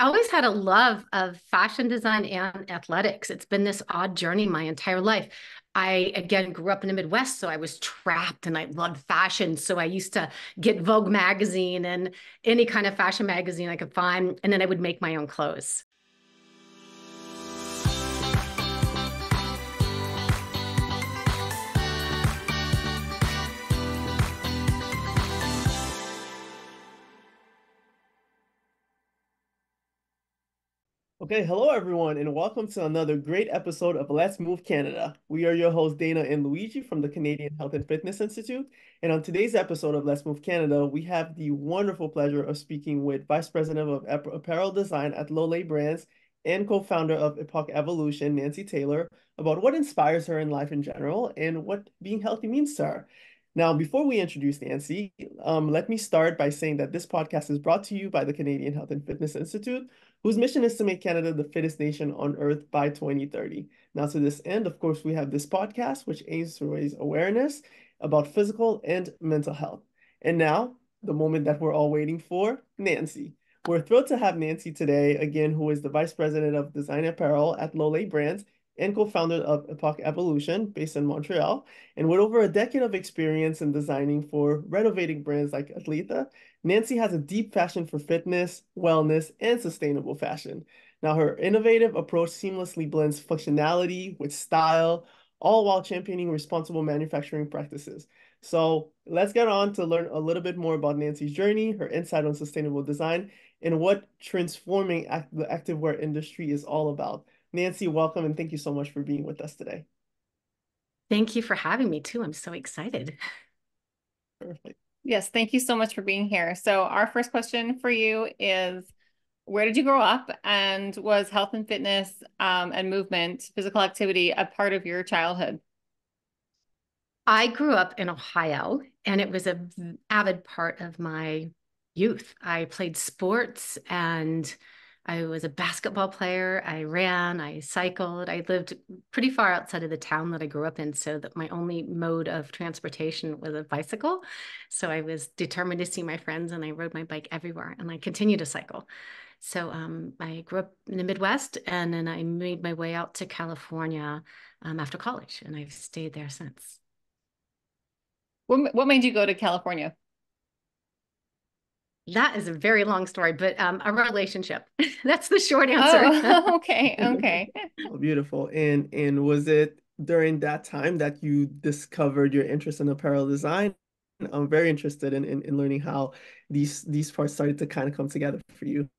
always had a love of fashion design and athletics. It's been this odd journey my entire life. I, again, grew up in the Midwest, so I was trapped and I loved fashion. So I used to get Vogue magazine and any kind of fashion magazine I could find, and then I would make my own clothes. Okay, hello everyone, and welcome to another great episode of Let's Move Canada. We are your hosts, Dana and Luigi from the Canadian Health and Fitness Institute. And on today's episode of Let's Move Canada, we have the wonderful pleasure of speaking with Vice President of Apparel Design at Lolë Brands and co-founder of Epoch Evolution, Nancy Taylor, about what inspires her in life in general and what being healthy means to her. Now, before we introduce Nancy, let me start by saying that this podcast is brought to you by the Canadian Health and Fitness Institute, whose mission is to make Canada the fittest nation on earth by 2030. Now, to this end, of course, we have this podcast, which aims to raise awareness about physical and mental health. And now, the moment that we're all waiting for, Nancy. We're thrilled to have Nancy today, again, who is the Vice President of Design Apparel at Lolë Brands and co-founder of Epoch Evolution, based in Montreal. And with over a decade of experience in designing for renovating brands like Athleta, Nancy has a deep passion for fitness, wellness, and sustainable fashion. Now, her innovative approach seamlessly blends functionality with style, all while championing responsible manufacturing practices. So let's get on to learn a little bit more about Nancy's journey, her insight on sustainable design, and what transforming the activewear industry is all about. Nancy, welcome, and thank you so much for being with us today. Thank you for having me too. I'm so excited. Perfect. Yes, thank you so much for being here. So our first question for you is, where did you grow up, and was health and fitness and movement, physical activity, a part of your childhood? I grew up in Ohio, and it was an avid part of my youth. I played sports and I was a basketball player. I ran, I cycled. I lived pretty far outside of the town that I grew up in, so that my only mode of transportation was a bicycle. So I was determined to see my friends, and I rode my bike everywhere, and I continue to cycle. So I grew up in the Midwest, and then I made my way out to California after college, and I've stayed there since. What made you go to California? That is a very long story, but a relationship. That's the short answer. Oh, okay, okay. Oh, beautiful. And was it during that time that you discovered your interest in apparel design? I'm very interested in learning how these parts started to kind of come together for you.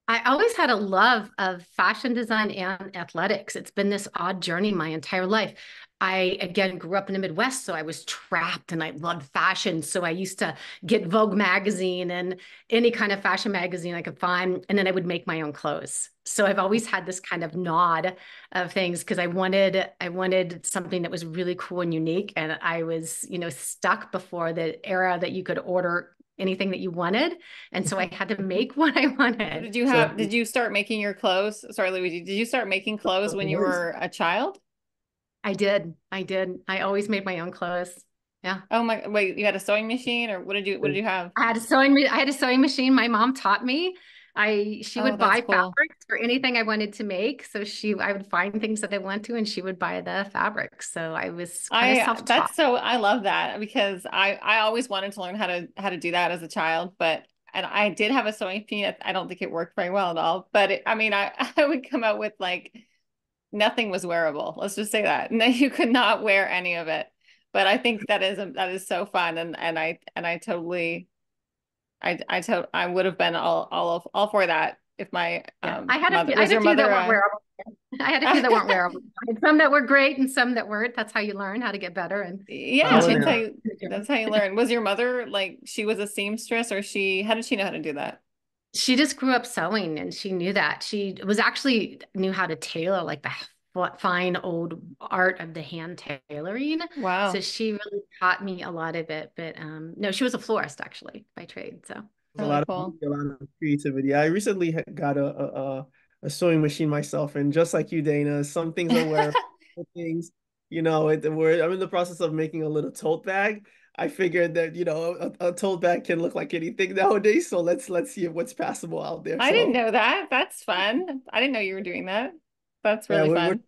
I always had a love of fashion design and athletics. It's been this odd journey my entire life. I, again, grew up in the Midwest, so I was trapped and I loved fashion. So I used to get Vogue magazine and any kind of fashion magazine I could find, and then I would make my own clothes. So I've always had this kind of nod of things because I wanted something that was really cool and unique. And I was, stuck before the era that you could order anything that you wanted. And so I had to make what I wanted. Did you start making your clothes? Sorry, Luigi, did you start making clothes when you were a child? I did. I always made my own clothes. Yeah. Oh my, wait, you had a sewing machine, or what did you have? I had a sewing machine. My mom taught me. She Oh, would that's buy cool. fabrics for anything I wanted to make. So I would find things that I want to, and she would buy the fabrics. So I was kind of self-taught. I love that, because I always wanted to learn how to do that as a child, and I did have a sewing machine. I don't think it worked very well at all, but I would come out with like nothing was wearable. Let's just say that. No, you could not wear any of it. But I think that is so fun, and I totally I would have been all for that if my Yeah. mother I was had a your few that mother. weren't wearable. I had a few that weren't wearable. I had some that were great and some that weren't. That's how you learn how to get better and Yeah, Oh, continue. no. that's how you learn. Was your mother, like, she was a seamstress, or how did she know how to do that? She just grew up sewing, and she knew that. She was actually knew how to tailor, like the fine old art of the hand tailoring. So Wow, she really taught me a lot of it. But no, she was a florist actually by trade. So There's really a cool. lot of creativity. I recently got a sewing machine myself, and just like you, Dana, some things are wearable, things, I'm in the process of making a little tote bag. I figured that, a tote bag can look like anything nowadays. So let's see what's passable out there. I didn't So know that. That's fun. I didn't know you were doing that. That's yeah, really we're fun.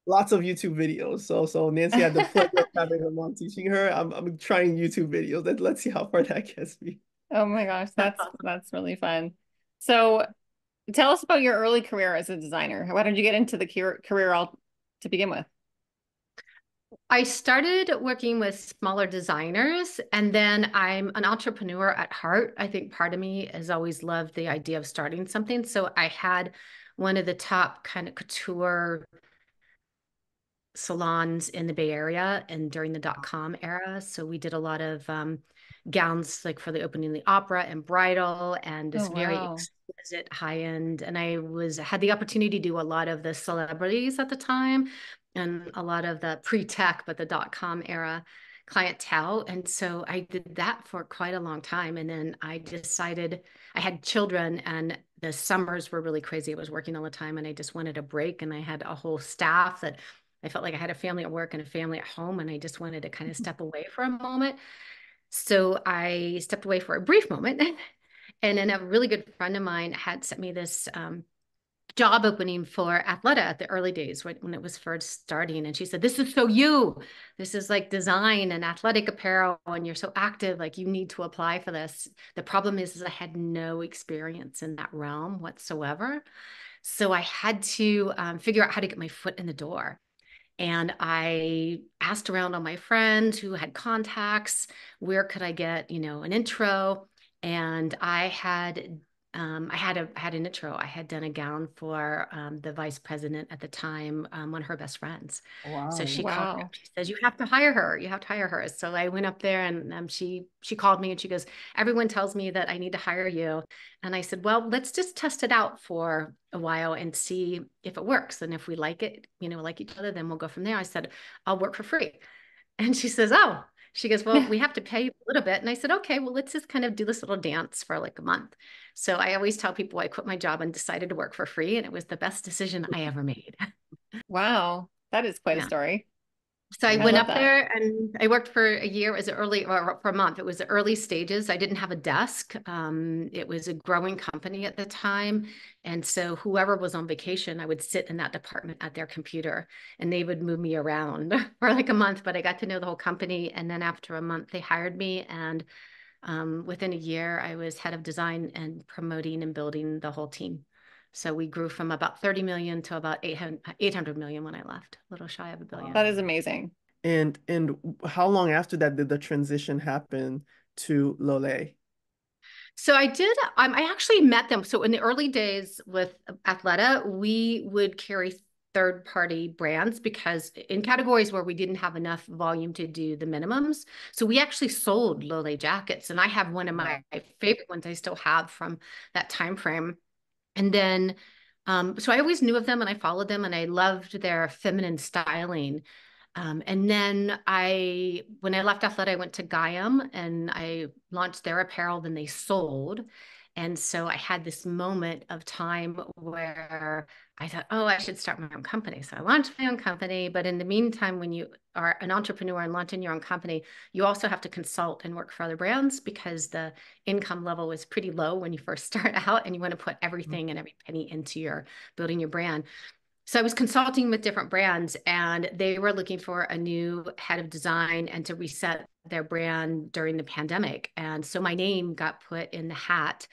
lots of YouTube videos. So Nancy had the pleasure of having her mom teaching her. I'm trying YouTube videos. Let's see how far that gets me. Oh my gosh, That's that's awesome. that's really fun. So tell us about your early career as a designer. Why did you get into the career all to begin with? I started working with smaller designers, and then I'm an entrepreneur at heart. I think part of me has always loved the idea of starting something. So I had one of the top kind of couture salons in the Bay Area and during the dot-com era. So we did a lot of gowns like for the opening of the opera and bridal and Oh this very wow. exquisite high-end. And I had the opportunity to do a lot of the celebrities at the time and a lot of the pre-tech, but the dot-com era clientele. And so I did that for quite a long time. And then I decided I had children and the summers were really crazy. I was working all the time and I just wanted a break. And I had a whole staff that I felt like I had a family at work and a family at home, and I just wanted to kind of step away for a moment. So I stepped away for a brief moment. And then a really good friend of mine had sent me this job opening for Athleta at the early days when it was first starting. And she said, "This is so you. This is like design and athletic apparel, and you're so active. Like you need to apply for this." The problem is I had no experience in that realm whatsoever. So I had to figure out how to get my foot in the door. And I asked around on my friends who had contacts, where could I get, an intro? And I had an intro. I had done a gown for the vice president at the time, one of her best friends. So Wow. she called me up. Wow. She says, "You have to hire her. You have to hire her." So I went up there and she called me and she goes, "Everyone tells me that I need to hire you." And I said, "Well, let's just test it out for a while and see if it works. And if we like it, like each other, then we'll go from there." I said, "I'll work for free." And she says, "Oh," she goes, "Well, we have to pay you a little bit." And I said, "Okay, well, let's just kind of do this little dance for like a month." So I always tell people I quit my job and decided to work for free. And it was the best decision I ever made. Wow. That is quite a Yeah. story. So I I Yeah. went love up that. there and I worked for a year. It was early, or for a month. It was the early stages. I didn't have a desk. It was a growing company at the time. And so whoever was on vacation, I would sit in that department at their computer and they would move me around for like a month. But I got to know the whole company. And then after a month, they hired me. And within a year, I was head of design and promoting and building the whole team. So we grew from about 30 million to about 800 million when I lleft, a little shy of a billion. That Wow. is amazing. And how long after that did the transition happen to Lolë? So I did, I actually met them. So in the early days with Athleta, we would carry third party brands because in categories where we didn't have enough volume to do the minimums. So we actually sold Lolë jackets. And I have one of my favorite ones I still have from that time frame. And then, so I always knew of them and I followed them and I loved their feminine styling. And then when I left Athleta, I went to Gaiam and I launched their apparel, then they sold. And so I had this moment of time where I thought, oh, I should start my own company. So I launched my own company. But in the meantime, when you are an entrepreneur and launching your own company, you also have to consult and work for other brands because the income level is pretty low when you first start out and you want to put everything and every penny into your building your brand. So I was consulting with different brands and they were looking for a new head of design and to reset their brand during the pandemic. And so my name got put in the hat.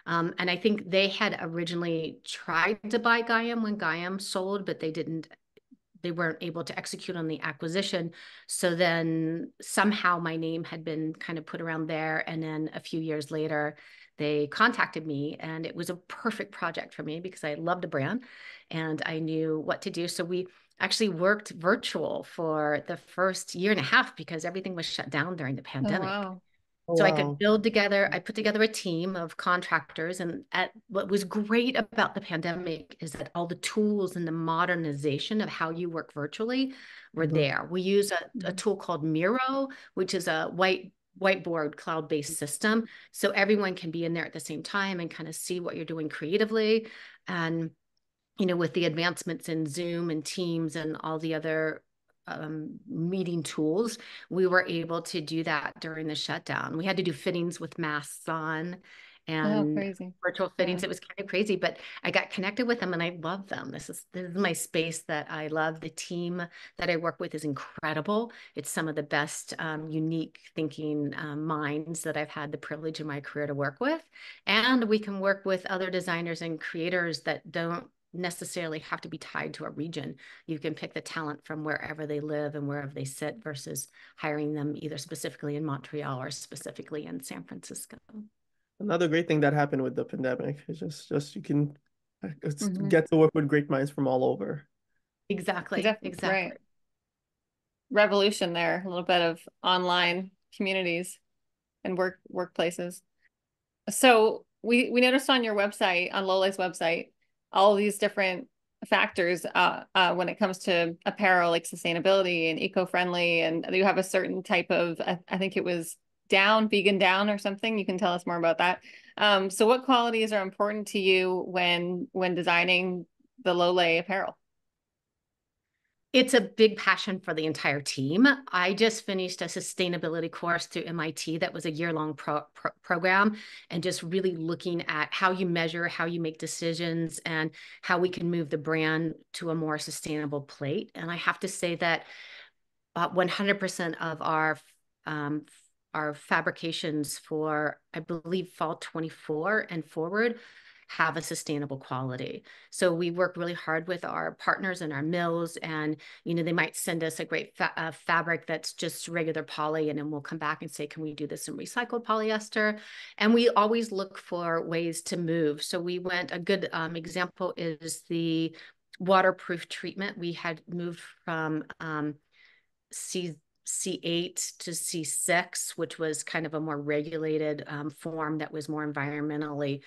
And I think they had originally tried to buy Gaiam when Gaiam sold, but they weren't able to execute on the acquisition. So then somehow my name had been kind of put around there. And then a few years later, they contacted me and it was a perfect project for me because I loved the brand and I knew what to do. So we actually worked virtual for the first year and a half because everything was shut down during the Oh pandemic. wow. Oh, So wow. I put together a team of contractors. And what was great about the pandemic is that all the tools and the modernization of how you work virtually were Mhm. there. We use a Mhm. tool called Miro, which is a whiteboard cloud-based system. So everyone can be in there at the same time and kind of see what you're doing creatively. And with the advancements in Zoom and Teams and all the other meeting tools, we were able to do that during the shutdown. We had to do fittings with masks on Oh, and crazy. virtual Yeah. fittings. It was kind of crazy, but I got connected with them and I love them. This is my space that I love. The team that I work with is incredible. It's some of the best unique thinking minds that I've had the privilege in my career to work with. And we can work with other designers and creators that don't necessarily have to be tied to a region. You can pick the talent from wherever they live and wherever they sit versus hiring them either specifically in Montreal or specifically in San Francisco. Another great thing that happened with the pandemic is just you can Hmm. get to work with great minds from all over. Exactly, Right. exactly. Revolution there, a little bit of online communities and workplaces. So we noticed on your website, on Lolë's website, all these different factors when it comes to apparel, like sustainability and eco-friendly, and you have a certain type of, I think it was down, vegan down or something. You can tell us more about that. So what qualities are important to you when designing the Lolë apparel? It's a big passion for the entire team. I just finished a sustainability course through MIT that was a year-long program, and just really looking at how you measure, how you make decisions, and how we can move the brand to a more sustainable plate. And I have to say that 100% of um, our fabrications for, I believe, fall 24 and forward have a sustainable quality. So we work really hard with our partners and our mills, and they might send us a great fabric that's just regular poly, and then we'll come back and say, can we do this in recycled polyester? And we always look for ways to move. So we went, a good example is the waterproof treatment. We had moved from C C8 to C6, which was kind of a more regulated form that was more environmentally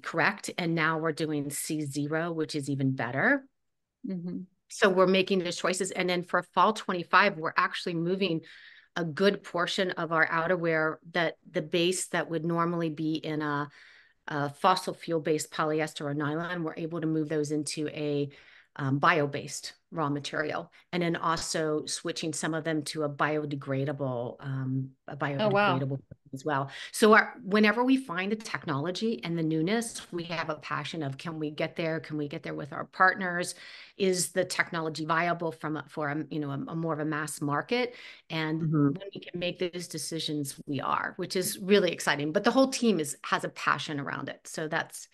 correct. And now we're doing C0, which is even better. Hmm. So we're making those choices. And then for fall 25, we're actually moving a good portion of our outerwear, that the base that would normally be in a fossil fuel based polyester or nylon, we're able to move those into a bio-based raw material, and then also switching some of them to a Oh, wow. biodegradable as well. So whenever we find the technology and the newness, we have a passion of, can we get there? Can we get there with our partners? Is the technology viable for a more of a mass market? And Mhm. when we can make those decisions, we are, which is really exciting. But the whole team has a passion around it. So that's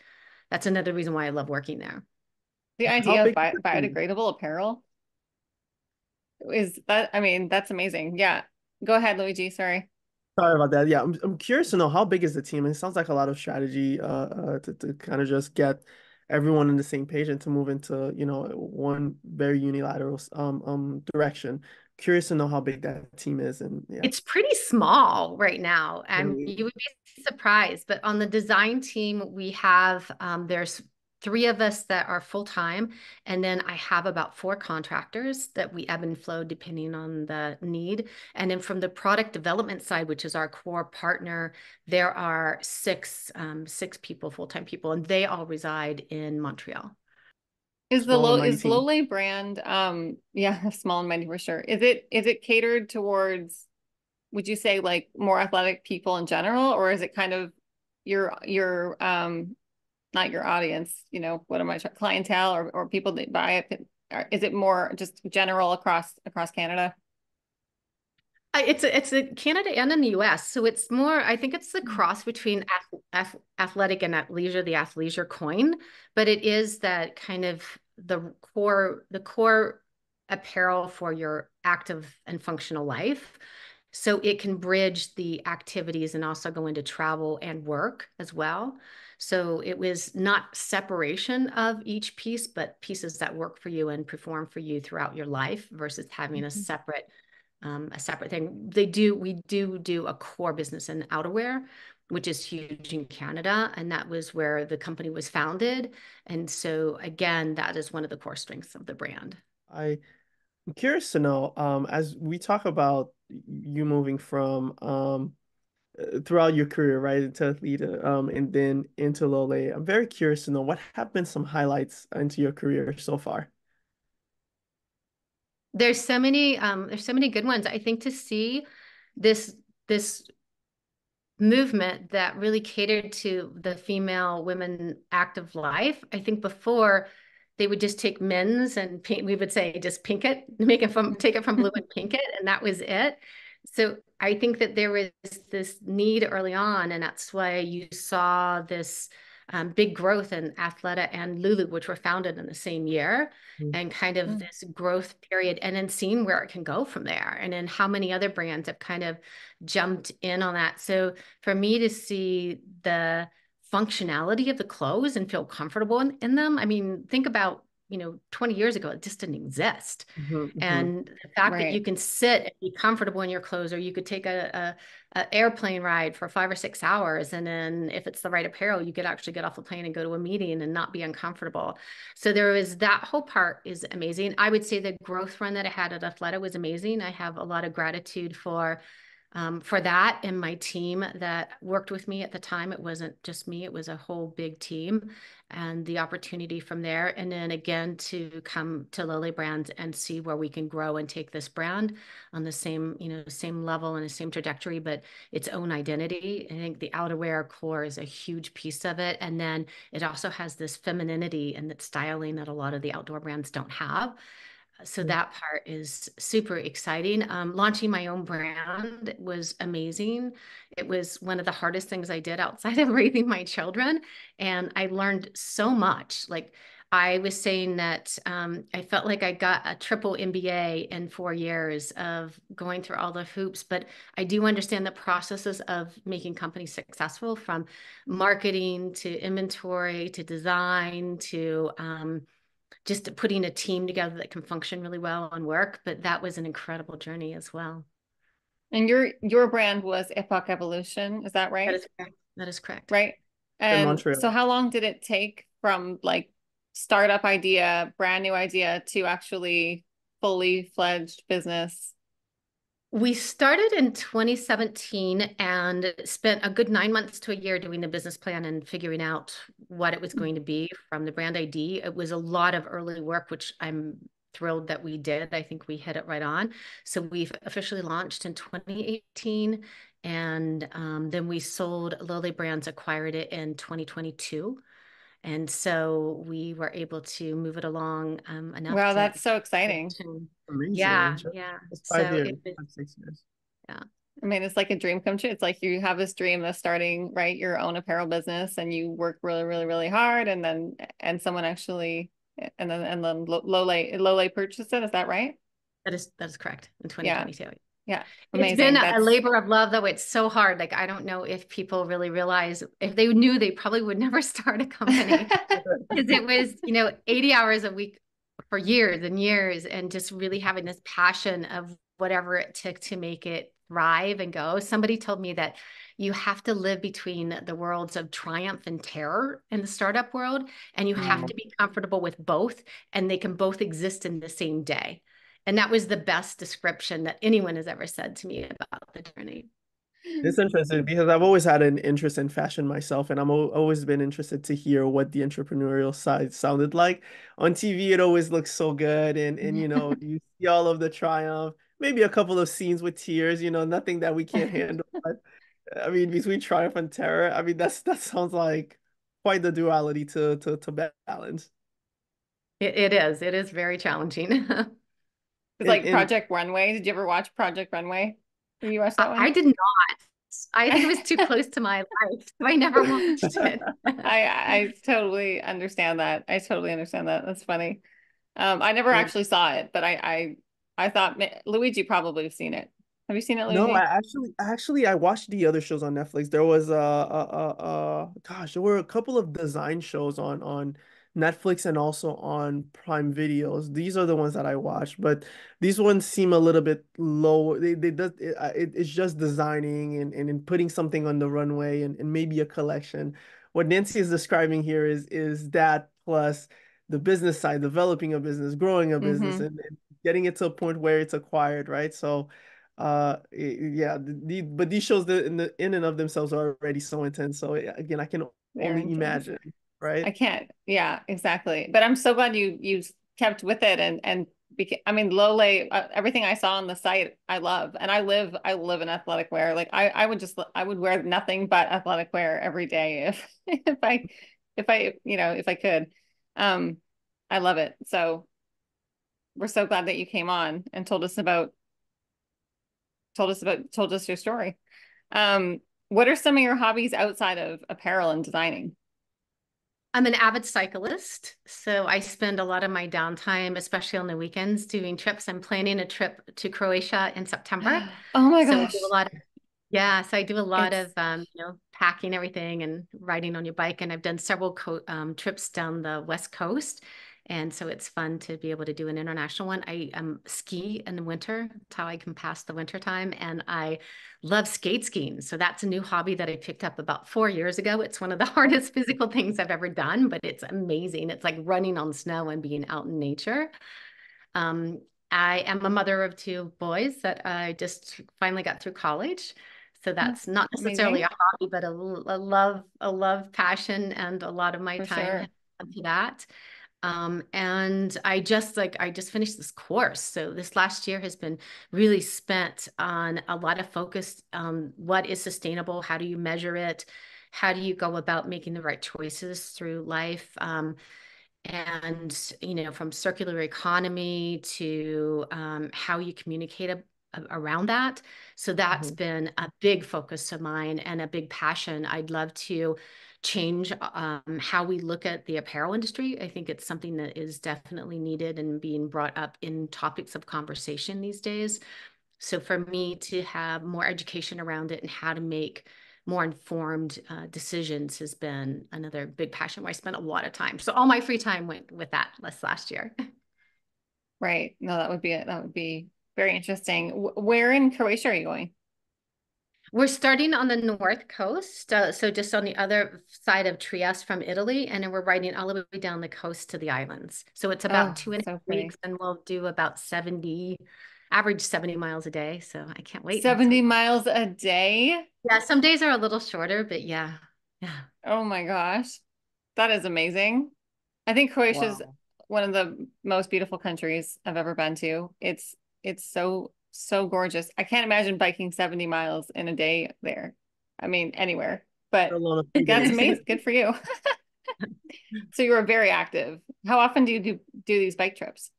another reason why I love working there. The How idea of big is the team? biodegradable apparel is that, I mean, that's amazing. Yeah. Go ahead, Luigi. Sorry. Sorry about that. Yeah, I'm curious to know how big is the team? It sounds like a lot of strategy to kind of just get everyone on the same page and to move into, one very unilateral direction. Curious to know how big that team is, and yeah. It's pretty small right now, and Really. you would be surprised. But on the design team, we have there's three of us that are full time, and then I have about four contractors that we ebb and flow depending on the need. And then from the product development side, which is our core partner, there are six people, full time people, and they all reside in Montreal. Small and mighty Is team. Lolë brand yeah, small and mighty for sure. Is it catered towards, would you say, like more athletic people in general, or is it kind of your not your audience, what am I trying, clientele or people that buy it? Or is it more just general across Canada? It's a Canada and in the US. So it's more, I think it's the cross between athletic and athleisure, the athleisure coin, but it is that kind of the core apparel for your active and functional life. So it can bridge the activities and also go into travel and work as well. So it was not separation of each piece, but pieces that work for you and perform for you throughout your life versus having Mhm. a separate thing. We do a core business in outerwear, which is huge in Canada, and that was where the company was founded. And so again, that is one of the core strengths of the brand. I'm curious to know, as we talk about you moving from throughout your career, right, into Athleta, and then into Lolë, I'm very curious to know what have been some highlights into your career so far. There's so many good ones. I think to see this this movement that really catered to the female women active life. I think before they would just take men's and paint, we would say just pink it, make it from take it from blue and pink it, and that was it. So I think that there was this need early on, and that's why you saw this big growth in Athleta and Lolë, which were founded in the same year, and kind of Mm. this growth period, and then seeing where it can go from there, and then how many other brands have kind of jumped in on that. So for me to see the functionality of the clothes and feel comfortable in them, I mean, think about 20 years ago, it just didn't exist. Hmm. And the fact that you Right. can sit and be comfortable in your clothes, or you could take a airplane ride for 5 or 6 hours, and then if it's the right apparel, you could actually get off the plane and go to a meeting and not be uncomfortable. So there was that whole part is amazing. I would say the growth run that I had at Athleta was amazing. I have a lot of gratitude for that and my team that worked with me at the time. It wasn't just me, it was a whole big team, and the opportunity from there. And then again, to come to Lolë Brands and see where we can grow and take this brand on the same, same level and the same trajectory, but its own identity. I think the outerwear core is a huge piece of it. And then it also has this femininity and that styling that a lot of the outdoor brands don't have. So that part is super exciting. Launching my own brand was amazing. It was one of the hardest things I did outside of raising my children. And I learned so much. Like I was saying that I felt like I got a triple MBA in 4 years of going through all the hoops, but I do understand the processes of making companies successful, from marketing to inventory to design to just putting a team together that can function really well and work. But that was an incredible journey as well. And your brand was Epoch Evolution, is that That right? is correct. That is correct. Right. In And so Montreal. how long did it take from like startup idea, brand new idea to actually fully fledged business? We started in 2017 and spent a good 9 months to a year doing the business plan and figuring out what it was going to be from the brand ID. It was a lot of early work, which I'm thrilled that we did. I think we hit it right on. So we've officially launched in 2018, and then we sold Lolë Brands, acquired it in 2022. And so we were able to move it along enough Wow, to that's so exciting. transition. Amazing. Yeah, yeah. It's five So years, it was, 5, 6 years. yeah. I mean, it's like a dream come true. It's like you have this dream of starting, right, your own apparel business and you work really, really, really hard and someone actually and then Lolë purchased it. Is that right? That is correct, in Yeah. 2022. Yeah. It's been Amazing. a That's labor of love, though. It's so hard. Like, I don't know if people really realize, if they knew, they probably would never start a company, because it was, 80 hours a week for years and years, and just really having this passion of whatever it took to make it thrive and go. Somebody told me that you have to live between the worlds of triumph and terror in the startup world, and you have Mm. to be comfortable with both, and they can both exist in the same day. And that was the best description that anyone has ever said to me about the journey. It's interesting because I've always had an interest in fashion myself, and always been interested to hear what the entrepreneurial side sounded like. On TV, it always looks so good, and you see all of the triumph, maybe a couple of scenes with tears, nothing that we can't handle. But I mean, between triumph and terror, I mean, that sounds like quite the duality to balance. It is. It is very challenging. It's And like and Project Runway. Did you ever watch Project Runway? Did you watch that I one? did not. I think it was too close to my life, so I never watched it. I totally understand that. I totally understand that. That's funny. I never and actually saw it, but I thought Luigi probably have seen it. Have you seen it, No, I Luigi? actually I watched the other shows on Netflix. There was gosh, there were a couple of design shows on Netflix and also on Prime Videos. These are the ones that I watched, but these ones seem a little bit low. It's just designing and putting something on the runway and maybe a collection. What Nancy is describing here is that plus the business side, developing a business, growing a business, Mm-hmm. and getting it to a point where it's acquired, right? So yeah, but these shows in and of themselves are already so intense. So again, I can Very only intense. imagine, right? I can't. Yeah, exactly. But I'm so glad you kept with it and I mean, Lolë, everything I saw on the site, I love, and I live in athletic wear. Like I would wear nothing but athletic wear every day if, if I could. Um, I love it. So we're so glad that you came on and told us your story. What are some of your hobbies outside of apparel and designing? I'm an avid cyclist, so I spend a lot of my downtime, especially on the weekends, doing trips. I'm planning a trip to Croatia in September. Oh my So I do a gosh. lot of, yeah, so I do a lot It's of, packing everything and riding on your bike. And I've done several trips down the West Coast. And so it's fun to be able to do an international one. I ski in the winter. That's how I can pass the winter time. And I love skate skiing. So that's a new hobby that I picked up about 4 years ago. It's one of the hardest physical things I've ever done, but it's amazing. It's like running on snow and being out in nature. Um, I am a mother of two boys that I just finally got through college. So oh, that's not necessarily amazing a hobby, but a love, passion, and a lot of my for time has sure. gone to that. And I just finished this course. So this last year has been really spent on a lot of focus on what is sustainable, how do you measure it, how do you go about making the right choices through life. And from circular economy to how you communicate around that. So that's Mhm. been a big focus of mine and a big passion. I'd love to change how we look at the apparel industry. I think it's something that is definitely needed and being brought up in topics of conversation these days. So for me to have more education around it and how to make more informed decisions has been another big passion where I spent a lot of time. So all my free time went with that last year. Right. No, that would be very interesting. Where in Croatia are you going? We're starting on the north coast, so just on the other side of Trieste from Italy, and then we're riding all the way down the coast to the islands. So it's about Oh, two and a so half pretty. weeks, and we'll do about 70, average 70 miles a day. So I can't wait. 70 miles a day? Yeah, some days are a little shorter, but yeah, yeah. Oh my gosh. That is amazing. I think Croatia's Wow. one of the most beautiful countries I've ever been to. It's so gorgeous. I can't imagine biking 70 miles in a day there. I mean, anywhere. But Alone a few that's days. amazing. Good for you. So you were very active. How often do you do these bike trips?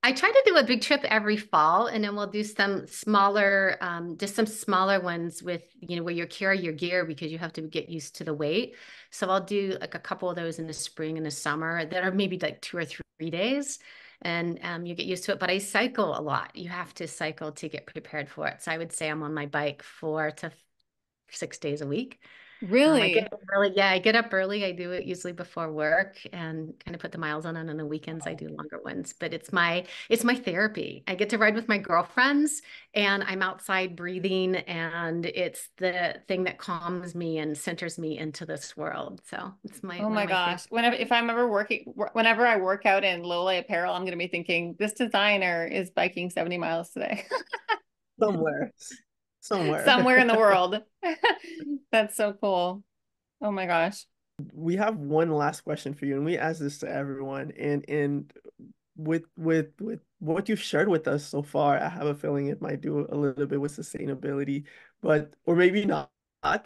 I try to do a big trip every fall, and then we'll do some smaller, just some smaller ones with, where you carry your gear because you have to get used to the weight. So I'll do like a couple of those in the spring and the summer that are maybe like 2 or 3 days, and you get used to it. But I cycle a lot. You have to cycle to get prepared for it. So I would say I'm on my bike 4 to 6 days a week. I get Really? up early. Yeah, I get up early. I do it usually before work and kind of put the miles on. And on the weekends, I Wow. do longer ones. But it's my therapy. I get to ride with my girlfriends, and I'm outside breathing, and it's the thing that calms me and centers me into this world. So it's my Oh one of my my favorite. gosh. Whenever I work out in Lolë apparel, I'm going to be thinking this designer is biking 70 miles today Somewhere. Somewhere. somewhere in the world. That's so cool. Oh my gosh. We have one last question for you, and we ask this to everyone. And with what you've shared with us so far, I have a feeling it might do a little bit with sustainability, but or maybe not,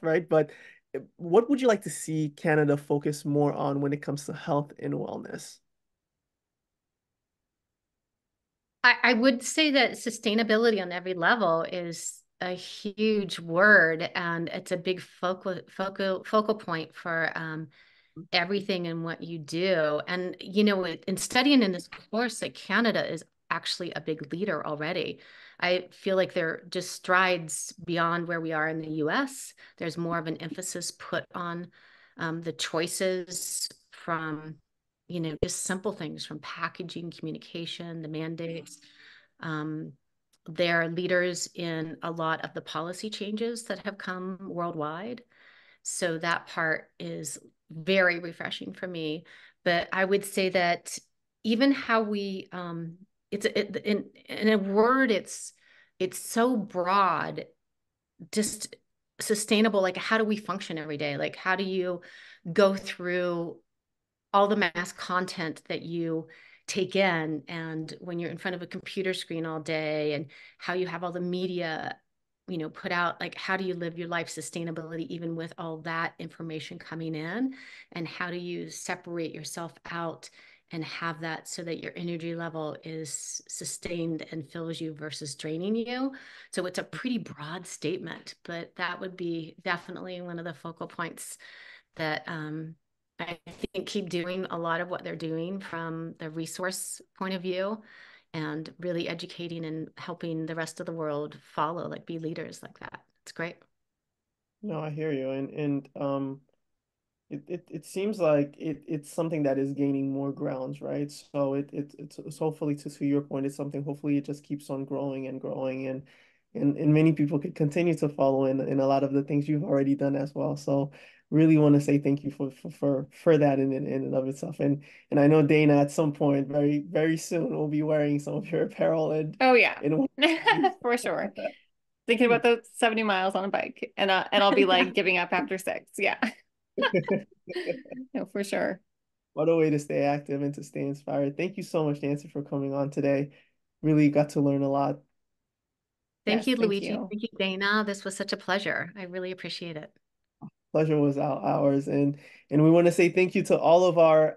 right? But what would you like to see Canada focus more on when it comes to health and wellness? I would say that sustainability on every level is a huge word, and it's a big focal point for everything and what you do. And, in studying in this course, like Canada is actually a big leader already. I feel like there are just strides beyond where we are in the US. There's more of an emphasis put on the choices from, just simple things from packaging, communication, the mandates. Um, they're leaders in a lot of the policy changes that have come worldwide. So that part is very refreshing for me. But I would say that even how we, in a word, it's so broad, just sustainable. Like, how do we function every day? Like, how do you go through all the mass content that you take in. And when you're in front of a computer screen all day and how you have all the media, put out, like, how do you live your life sustainability, even with all that information coming in? And how do you separate yourself out and have that so that your energy level is sustained and fills you versus draining you? So it's a pretty broad statement, but that would be definitely one of the focal points that I think keep doing a lot of what they're doing from the resource point of view and really educating and helping the rest of the world follow, like be leaders like that. It's great. No, I hear you. It seems like it's something that is gaining more grounds, right? So it's hopefully to your point, it's something hopefully it just keeps on growing and growing and many people could continue to follow in a lot of the things you've already done as well. So really want to say thank you for that in and of itself. And I know Dana at some point very very soon will be wearing some of your apparel Oh yeah, and for sure. Thinking about those 70 miles on a bike, and I'll be like giving up after 6. Yeah. No, for sure. What a way to stay active and to stay inspired. Thank you so much, Nancy, for coming on today. Really got to learn a lot. Thank Yes, you, thank Luigi. you. Thank you, Dana. This was such a pleasure. I really appreciate it. Pleasure was ours, and we want to say thank you to all of our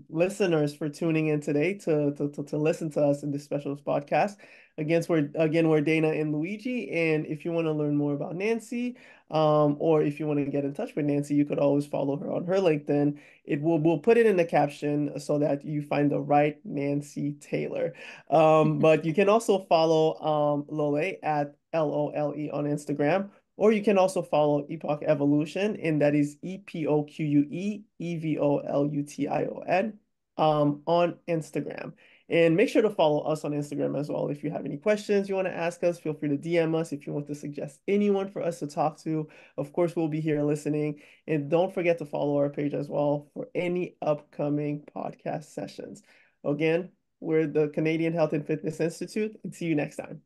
listeners for tuning in today to listen to us in this special podcast. We're Dana and Luigi, and if you want to learn more about Nancy, or if you want to get in touch with Nancy, you could always follow her on her LinkedIn. We'll put it in the caption so that you find the right Nancy Taylor. But you can also follow Lolë at Lole on Instagram. Or you can also follow Epoch Evolution, and that is EPOQUE EVOLUTION on Instagram. And make sure to follow us on Instagram as well. If you have any questions you want to ask us, feel free to DM us. If you want to suggest anyone for us to talk to, of course, we'll be here listening. And don't forget to follow our page as well for any upcoming podcast sessions. Again, we're the Canadian Health and Fitness Institute, and see you next time.